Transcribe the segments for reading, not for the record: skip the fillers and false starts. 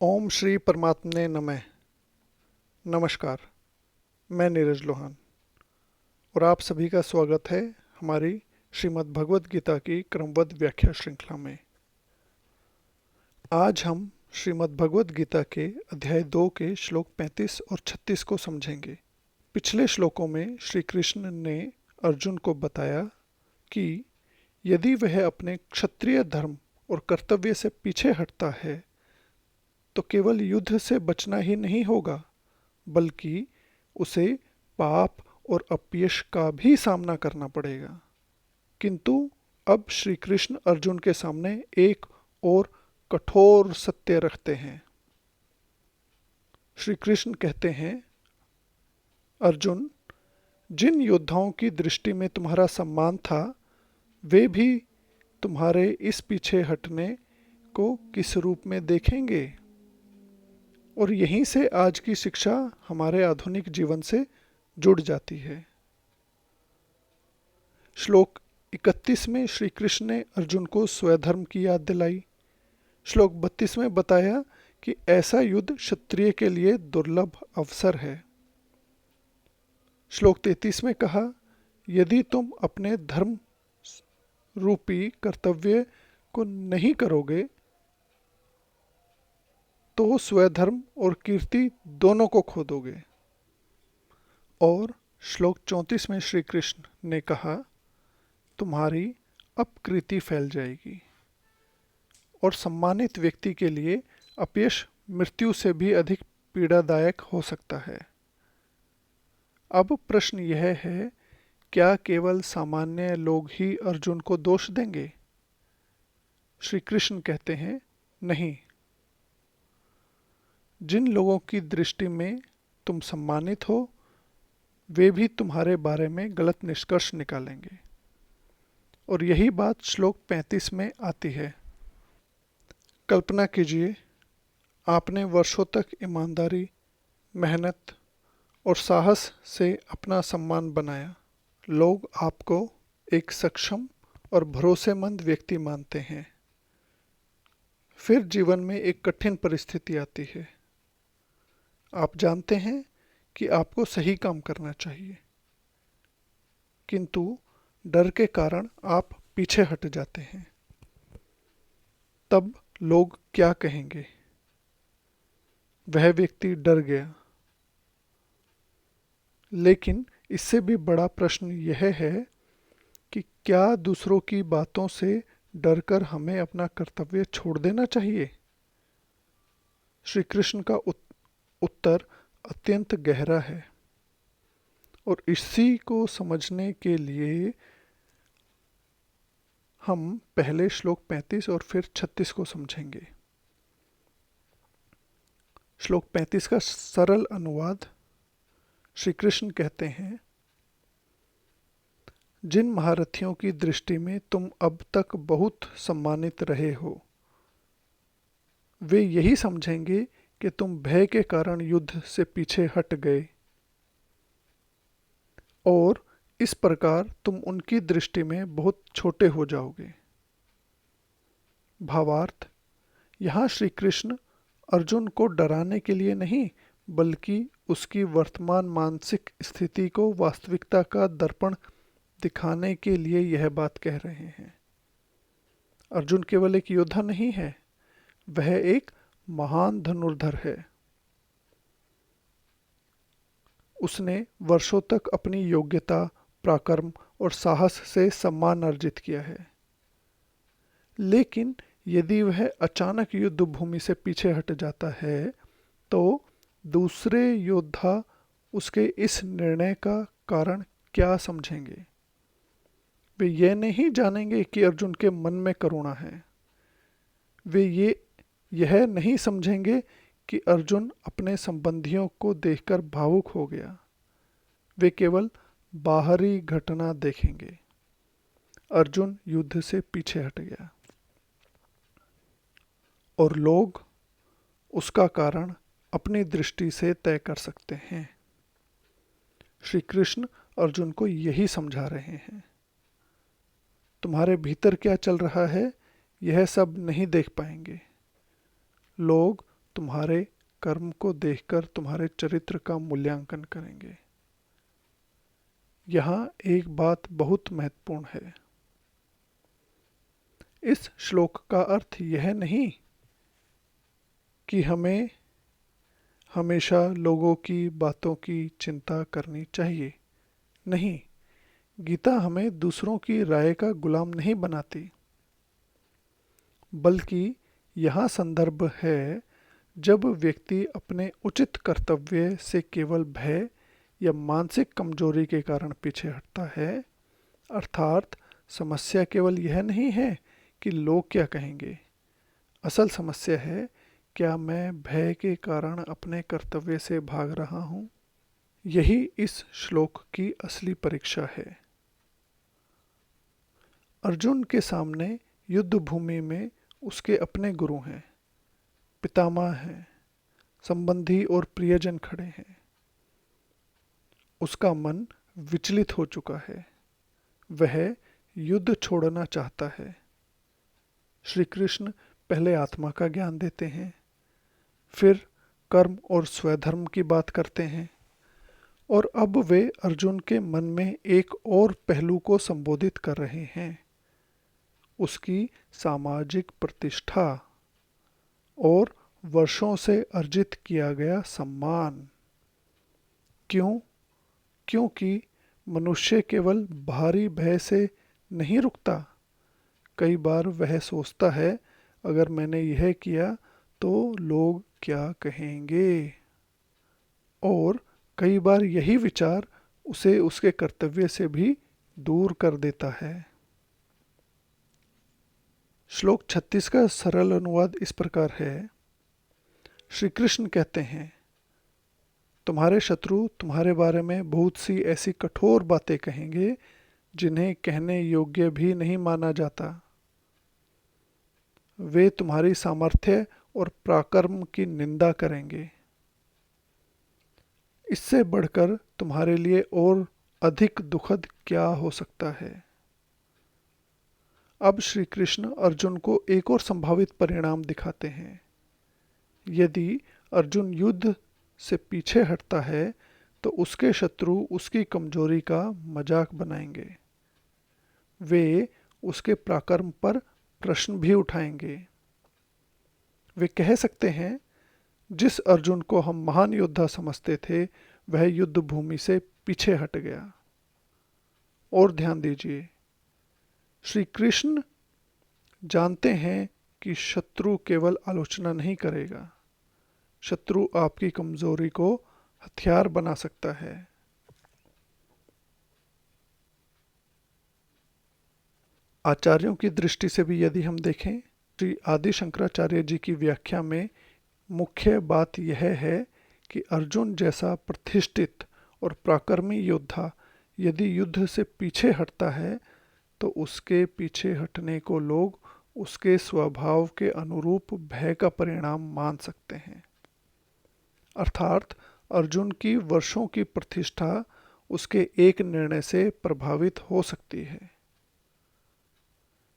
ओम श्री परमात्मने नमः। नमस्कार। मैं नीरज लोहान और आप सभी का स्वागत है हमारी श्रीमद् भगवद गीता की क्रमबद्ध व्याख्या श्रृंखला में। आज हम श्रीमद् भगवद गीता के अध्याय 2 के श्लोक 35 और 36 को समझेंगे। पिछले श्लोकों में श्री कृष्ण ने अर्जुन को बताया कि यदि वह अपने क्षत्रिय धर्म और कर्तव्य से पीछे हटता है तो केवल युद्ध से बचना ही नहीं होगा, बल्कि उसे पाप और अपयश का भी सामना करना पड़ेगा। किंतु अब श्री कृष्ण अर्जुन के सामने एक और कठोर सत्य रखते हैं। श्री कृष्ण कहते हैं, अर्जुन, जिन योद्धाओं की दृष्टि में तुम्हारा सम्मान था, वे भी तुम्हारे इस पीछे हटने को किस रूप में देखेंगे? और यहीं से आज की शिक्षा हमारे आधुनिक जीवन से जुड़ जाती है। श्लोक 31 में श्री कृष्ण ने अर्जुन को स्वधर्म की याद दिलाई। श्लोक 32 में बताया कि ऐसा युद्ध क्षत्रिय के लिए दुर्लभ अवसर है। श्लोक 33 में कहा, यदि तुम अपने धर्म रूपी कर्तव्य को नहीं करोगे तो स्वधर्म और कीर्ति दोनों को खो दोगे। और श्लोक 34 में श्री कृष्ण ने कहा, तुम्हारी अपकीर्ति फैल जाएगी और सम्मानित व्यक्ति के लिए अपयश मृत्यु से भी अधिक पीड़ादायक हो सकता है। अब प्रश्न यह है, क्या केवल सामान्य लोग ही अर्जुन को दोष देंगे? श्री कृष्ण कहते हैं, नहीं। जिन लोगों की दृष्टि में तुम सम्मानित हो, वे भी तुम्हारे बारे में गलत निष्कर्ष निकालेंगे। और यही बात श्लोक 35 में आती है। कल्पना कीजिए, आपने वर्षों तक ईमानदारी, मेहनत और साहस से अपना सम्मान बनाया। लोग आपको एक सक्षम और भरोसेमंद व्यक्ति मानते हैं। फिर जीवन में एक कठिन परिस्थिति आती है। आप जानते हैं कि आपको सही काम करना चाहिए, किंतु डर के कारण आप पीछे हट जाते हैं। तब लोग क्या कहेंगे? वह व्यक्ति डर गया। लेकिन इससे भी बड़ा प्रश्न यह है कि क्या दूसरों की बातों से डरकर हमें अपना कर्तव्य छोड़ देना चाहिए? श्री कृष्ण का उत्तर अत्यंत गहरा है और इसी को समझने के लिए हम पहले श्लोक 35 और फिर 36 को समझेंगे। श्लोक 35 का सरल अनुवाद। श्री कृष्ण कहते हैं, जिन महारथियों की दृष्टि में तुम अब तक बहुत सम्मानित रहे हो, वे यही समझेंगे कि तुम भय के कारण युद्ध से पीछे हट गए और इस प्रकार तुम उनकी दृष्टि में बहुत छोटे हो जाओगे। भावार्थ, यहाँ श्री कृष्ण अर्जुन को डराने के लिए नहीं, बल्कि उसकी वर्तमान मानसिक स्थिति को वास्तविकता का दर्पण दिखाने के लिए यह बात कह रहे हैं। अर्जुन केवल एक योद्धा नहीं है, वह एक महान धनुर्धर है। उसने वर्षों तक अपनी योग्यता, पराक्रम और साहस से सम्मान अर्जित किया है। लेकिन यदि वह अचानक युद्ध भूमि से पीछे हट जाता है तो दूसरे योद्धा उसके इस निर्णय का कारण क्या समझेंगे? वे ये नहीं जानेंगे कि अर्जुन के मन में करुणा है। वे यह नहीं समझेंगे कि अर्जुन अपने संबंधियों को देखकर भावुक हो गया। वे केवल बाहरी घटना देखेंगे। अर्जुन युद्ध से पीछे हट गया और लोग उसका कारण अपनी दृष्टि से तय कर सकते हैं। श्री कृष्ण अर्जुन को यही समझा रहे हैं। तुम्हारे भीतर क्या चल रहा है, यह सब नहीं देख पाएंगे। लोग तुम्हारे कर्म को देखकर तुम्हारे चरित्र का मूल्यांकन करेंगे। यहाँ एक बात बहुत महत्वपूर्ण है। इस श्लोक का अर्थ यह नहीं कि हमें हमेशा लोगों की बातों की चिंता करनी चाहिए। नहीं, गीता हमें दूसरों की राय का गुलाम नहीं बनाती, बल्कि यहाँ संदर्भ है जब व्यक्ति अपने उचित कर्तव्य से केवल भय या मानसिक कमजोरी के कारण पीछे हटता है। अर्थात समस्या केवल यह नहीं है कि लोग क्या कहेंगे, असल समस्या है क्या मैं भय के कारण अपने कर्तव्य से भाग रहा हूँ। यही इस श्लोक की असली परीक्षा है। अर्जुन के सामने युद्ध भूमि में उसके अपने गुरु हैं, पितामह हैं, संबंधी और प्रियजन खड़े हैं। उसका मन विचलित हो चुका है, वह युद्ध छोड़ना चाहता है। श्री कृष्ण पहले आत्मा का ज्ञान देते हैं, फिर कर्म और स्वधर्म की बात करते हैं, और अब वे अर्जुन के मन में एक और पहलू को संबोधित कर रहे हैं, उसकी सामाजिक प्रतिष्ठा और वर्षों से अर्जित किया गया सम्मान। क्यों? क्योंकि मनुष्य केवल बाहरी भय से नहीं रुकता। कई बार वह सोचता है अगर मैंने यह किया तो लोग क्या कहेंगे, और कई बार यही विचार उसे उसके कर्तव्य से भी दूर कर देता है। श्लोक 36 का सरल अनुवाद इस प्रकार है। श्री कृष्ण कहते हैं, तुम्हारे शत्रु तुम्हारे बारे में बहुत सी ऐसी कठोर बातें कहेंगे जिन्हें कहने योग्य भी नहीं माना जाता। वे तुम्हारी सामर्थ्य और पराक्रम की निंदा करेंगे। इससे बढ़कर तुम्हारे लिए और अधिक दुखद क्या हो सकता है। अब श्री कृष्ण अर्जुन को एक और संभावित परिणाम दिखाते हैं। यदि अर्जुन युद्ध से पीछे हटता है तो उसके शत्रु उसकी कमजोरी का मजाक बनाएंगे। वे उसके पराक्रम पर प्रश्न भी उठाएंगे। वे कह सकते हैं, जिस अर्जुन को हम महान योद्धा समझते थे वह युद्ध भूमि से पीछे हट गया। और ध्यान दीजिए, श्री कृष्ण जानते हैं कि शत्रु केवल आलोचना नहीं करेगा, शत्रु आपकी कमजोरी को हथियार बना सकता है। आचार्यों की दृष्टि से भी यदि हम देखें, श्री आदि शंकराचार्य जी की व्याख्या में मुख्य बात यह है कि अर्जुन जैसा प्रतिष्ठित और पराक्रमी योद्धा यदि युद्ध से पीछे हटता है तो उसके पीछे हटने को लोग उसके स्वभाव के अनुरूप भय का परिणाम मान सकते हैं। अर्थात अर्जुन की वर्षों की प्रतिष्ठा उसके एक निर्णय से प्रभावित हो सकती है।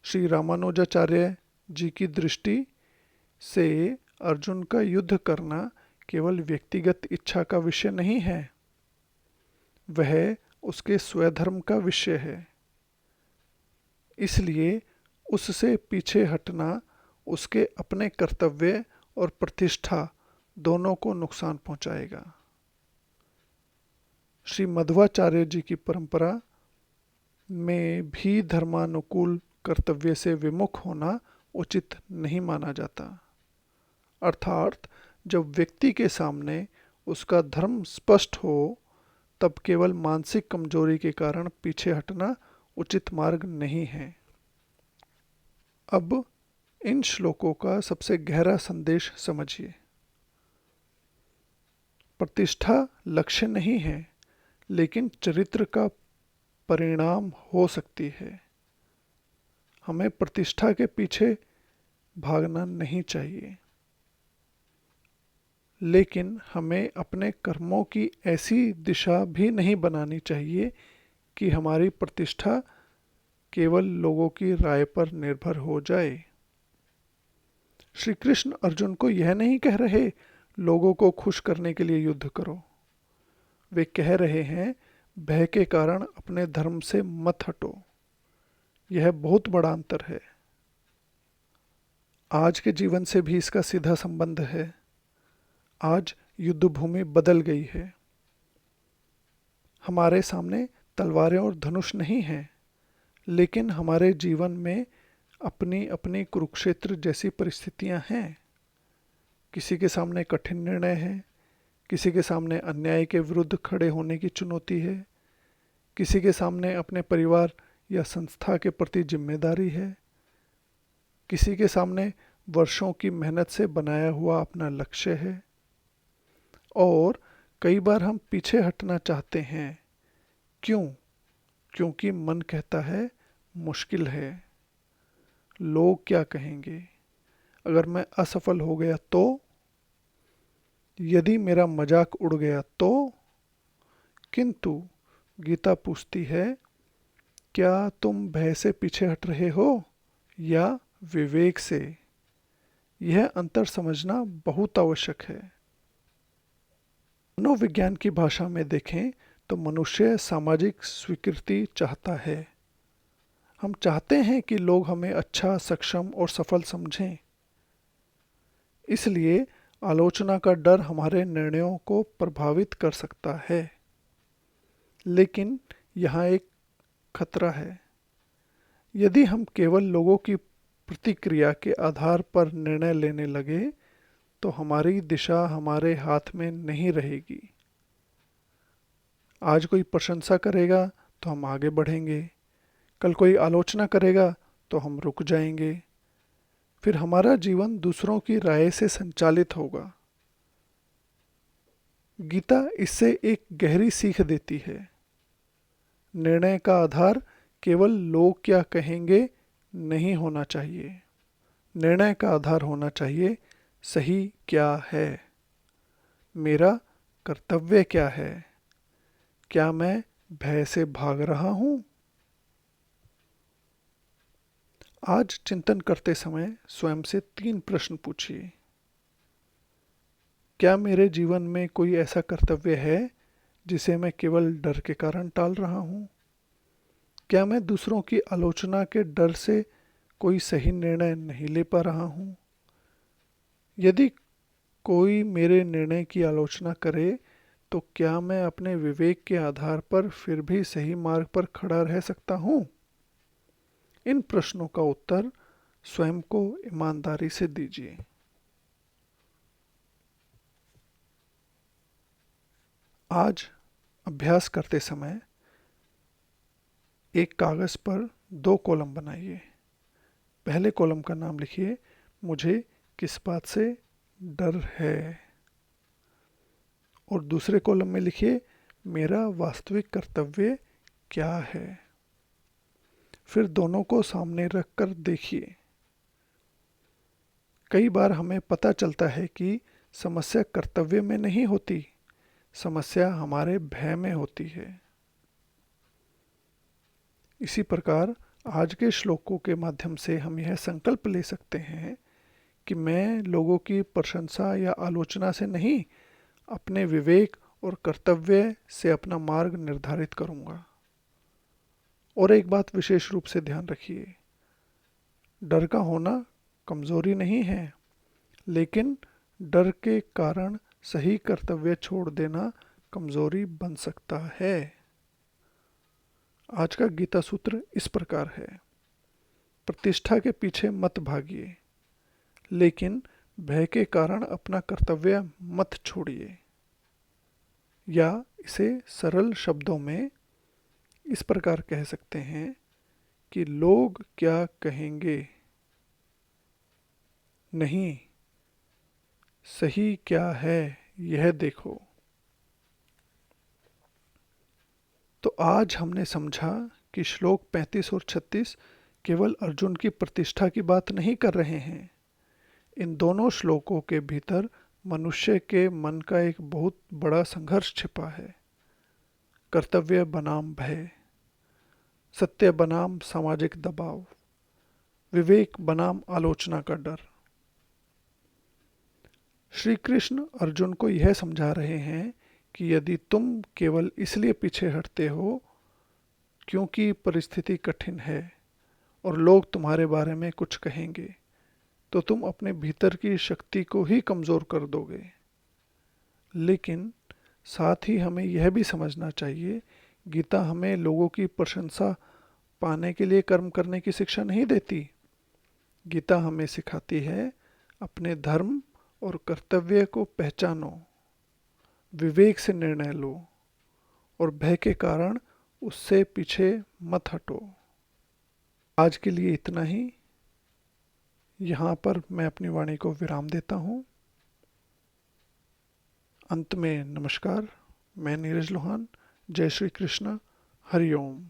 श्री रामानुजाचार्य जी की दृष्टि से अर्जुन का युद्ध करना केवल व्यक्तिगत इच्छा का विषय नहीं है, वह उसके स्वधर्म का विषय है। इसलिए उससे पीछे हटना उसके अपने कर्तव्य और प्रतिष्ठा दोनों को नुकसान पहुंचाएगा। श्री मध्वाचार्य जी की परंपरा में भी धर्मानुकूल कर्तव्य से विमुख होना उचित नहीं माना जाता। अर्थात जब व्यक्ति के सामने उसका धर्म स्पष्ट हो तब केवल मानसिक कमजोरी के कारण पीछे हटना उचित मार्ग नहीं है। अब इन श्लोकों का सबसे गहरा संदेश समझिए। प्रतिष्ठा लक्ष्य नहीं है, लेकिन चरित्र का परिणाम हो सकती है। हमें प्रतिष्ठा के पीछे भागना नहीं चाहिए, लेकिन हमें अपने कर्मों की ऐसी दिशा भी नहीं बनानी चाहिए कि हमारी प्रतिष्ठा केवल लोगों की राय पर निर्भर हो जाए। श्री कृष्ण अर्जुन को यह नहीं कह रहे लोगों को खुश करने के लिए युद्ध करो। वे कह रहे हैं भय के कारण अपने धर्म से मत हटो। यह बहुत बड़ा अंतर है। आज के जीवन से भी इसका सीधा संबंध है। आज युद्ध भूमि बदल गई है। हमारे सामने तलवारें और धनुष नहीं हैं, लेकिन हमारे जीवन में अपनी अपनी कुरुक्षेत्र जैसी परिस्थितियां हैं। किसी के सामने कठिन निर्णय है, किसी के सामने अन्याय के विरुद्ध खड़े होने की चुनौती है, किसी के सामने अपने परिवार या संस्था के प्रति जिम्मेदारी है, किसी के सामने वर्षों की मेहनत से बनाया हुआ अपना लक्ष्य है। और कई बार हम पीछे हटना चाहते हैं। क्यों? क्योंकि मन कहता है मुश्किल है, लोग क्या कहेंगे, अगर मैं असफल हो गया तो, यदि मेरा मजाक उड़ गया तो। किंतु गीता पूछती है, क्या तुम भय से पीछे हट रहे हो या विवेक से? यह अंतर समझना बहुत आवश्यक है। मनोविज्ञान की भाषा में देखें तो मनुष्य सामाजिक स्वीकृति चाहता है। हम चाहते हैं कि लोग हमें अच्छा, सक्षम और सफल समझें। इसलिए आलोचना का डर हमारे निर्णयों को प्रभावित कर सकता है। लेकिन यहाँ एक खतरा है। यदि हम केवल लोगों की प्रतिक्रिया के आधार पर निर्णय लेने लगे तो हमारी दिशा हमारे हाथ में नहीं रहेगी। आज कोई प्रशंसा करेगा तो हम आगे बढ़ेंगे, कल कोई आलोचना करेगा तो हम रुक जाएंगे। फिर हमारा जीवन दूसरों की राय से संचालित होगा। गीता इससे एक गहरी सीख देती है। निर्णय का आधार केवल लोग क्या कहेंगे नहीं होना चाहिए। निर्णय का आधार होना चाहिए सही क्या है, मेरा कर्तव्य क्या है, क्या मैं भय से भाग रहा हूं? आज चिंतन करते समय स्वयं से 3 प्रश्न पूछिए। क्या मेरे जीवन में कोई ऐसा कर्तव्य है जिसे मैं केवल डर के कारण टाल रहा हूं? क्या मैं दूसरों की आलोचना के डर से कोई सही निर्णय नहीं ले पा रहा हूं? यदि कोई मेरे निर्णय की आलोचना करे तो क्या मैं अपने विवेक के आधार पर फिर भी सही मार्ग पर खड़ा रह सकता हूं? इन प्रश्नों का उत्तर स्वयं को ईमानदारी से दीजिए। आज अभ्यास करते समय एक कागज पर 2 कॉलम बनाइए। पहले कॉलम का नाम लिखिए मुझे किस बात से डर है, और दूसरे कॉलम में लिखिए मेरा वास्तविक कर्तव्य क्या है। फिर दोनों को सामने रखकर देखिए। कई बार हमें पता चलता है कि समस्या कर्तव्य में नहीं होती, समस्या हमारे भय में होती है। इसी प्रकार आज के श्लोकों के माध्यम से हम यह संकल्प ले सकते हैं कि मैं लोगों की प्रशंसा या आलोचना से नहीं, अपने विवेक और कर्तव्य से अपना मार्ग निर्धारित करूंगा। और एक बात विशेष रूप से ध्यान रखिए, डर का होना कमजोरी नहीं है, लेकिन डर के कारण सही कर्तव्य छोड़ देना कमजोरी बन सकता है। आज का गीता सूत्र इस प्रकार है, प्रतिष्ठा के पीछे मत भागिए, लेकिन भय के कारण अपना कर्तव्य मत छोड़िए। या इसे सरल शब्दों में इस प्रकार कह सकते हैं कि लोग क्या कहेंगे नहीं, सही क्या है यह देखो। तो आज हमने समझा कि श्लोक 35 और 36 केवल अर्जुन की प्रतिष्ठा की बात नहीं कर रहे हैं। इन दोनों श्लोकों के भीतर मनुष्य के मन का एक बहुत बड़ा संघर्ष छिपा है। कर्तव्य बनाम भय, सत्य बनाम सामाजिक दबाव, विवेक बनाम आलोचना का डर। श्री कृष्ण अर्जुन को यह समझा रहे हैं कि यदि तुम केवल इसलिए पीछे हटते हो क्योंकि परिस्थिति कठिन है और लोग तुम्हारे बारे में कुछ कहेंगे, तो तुम अपने भीतर की शक्ति को ही कमज़ोर कर दोगे। लेकिन साथ ही हमें यह भी समझना चाहिए, गीता हमें लोगों की प्रशंसा पाने के लिए कर्म करने की शिक्षा नहीं देती। गीता हमें सिखाती है, अपने धर्म और कर्तव्य को पहचानो, विवेक से निर्णय लो और भय के कारण उससे पीछे मत हटो। आज के लिए इतना ही। यहाँ पर मैं अपनी वाणी को विराम देता हूँ। अंत में नमस्कार। मैं नीरज लोहान। जय श्री कृष्ण। हरि ओम।